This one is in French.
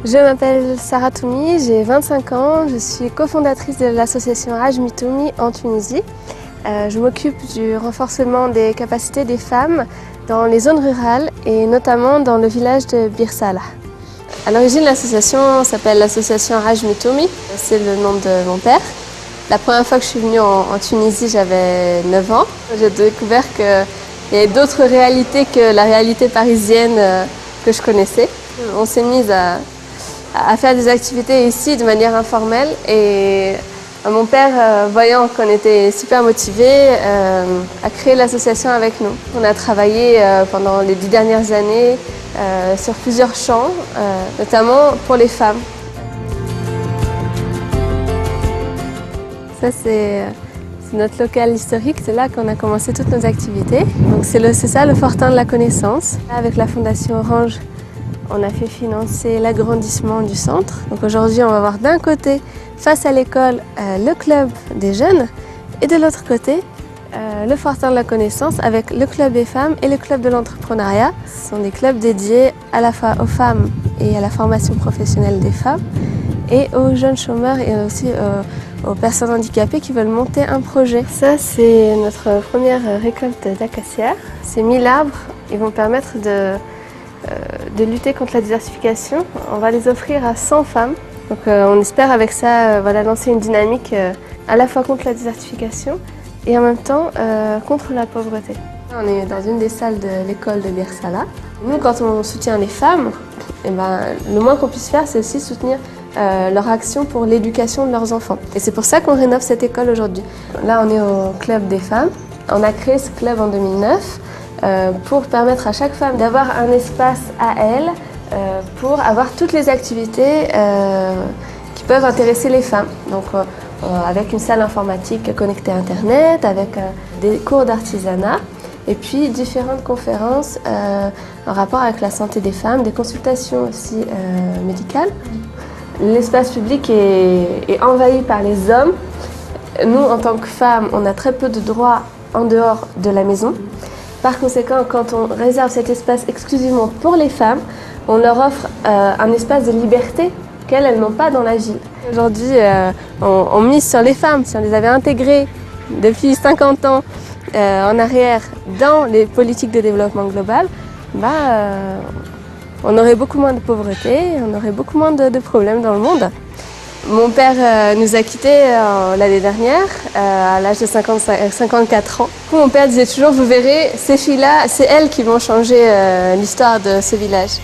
Je m'appelle Sarah Toumi, j'ai 25 ans, je suis cofondatrice de l'association Ajmi Toumi en Tunisie. Je m'occupe du renforcement des capacités des femmes dans les zones rurales et notamment dans le village de Bir Salah. À l'origine, l'association s'appelle l'association Ajmi Toumi, c'est le nom de mon père. La première fois que je suis venue en Tunisie, j'avais 9 ans. J'ai découvert qu'il y avait d'autres réalités que la réalité parisienne que je connaissais. On s'est mise à faire des activités ici de manière informelle et mon père, voyant qu'on était super motivés, a créé l'association avec nous. On a travaillé pendant les 10 dernières années sur plusieurs champs, notamment pour les femmes. Ça, c'est notre local historique, c'est là qu'on a commencé toutes nos activités. Donc c'est ça le fortin de la connaissance. Avec la Fondation Orange, on a fait financer l'agrandissement du centre. Donc aujourd'hui, on va voir d'un côté, face à l'école, le club des jeunes et de l'autre côté, le fortin de la connaissance avec le club des femmes et le club de l'entrepreneuriat. Ce sont des clubs dédiés à la fois aux femmes et à la formation professionnelle des femmes et aux jeunes chômeurs et aussi aux personnes handicapées qui veulent monter un projet. Ça, c'est notre première récolte d'acacias. Ces 1000 arbres, ils vont permettre de lutter contre la désertification. On va les offrir à 100 femmes. Donc on espère avec ça lancer une dynamique à la fois contre la désertification et en même temps contre la pauvreté. On est dans une des salles de l'école de Bir Salah. Nous, quand on soutient les femmes, le moins qu'on puisse faire, c'est aussi soutenir leur action pour l'éducation de leurs enfants. Et c'est pour ça qu'on rénove cette école aujourd'hui. Là, on est au club des femmes. On a créé ce club en 2009 pour permettre à chaque femme d'avoir un espace à elle pour avoir toutes les activités qui peuvent intéresser les femmes. Donc, avec une salle informatique connectée à Internet, avec des cours d'artisanat et puis différentes conférences en rapport avec la santé des femmes, des consultations aussi médicales. L'espace public est envahi par les hommes. Nous, en tant que femmes, on a très peu de droits en dehors de la maison. Par conséquent, quand on réserve cet espace exclusivement pour les femmes, on leur offre un espace de liberté qu'elles n'ont pas dans la ville. Aujourd'hui, on mise sur les femmes. Si on les avait intégrées depuis 50 ans en arrière dans les politiques de développement global, on aurait beaucoup moins de pauvreté, on aurait beaucoup moins de problèmes dans le monde. Mon père nous a quittés l'année dernière, à l'âge de 54 ans. Mon père disait toujours, vous verrez, ces filles-là, c'est elles qui vont changer l'histoire de ce village.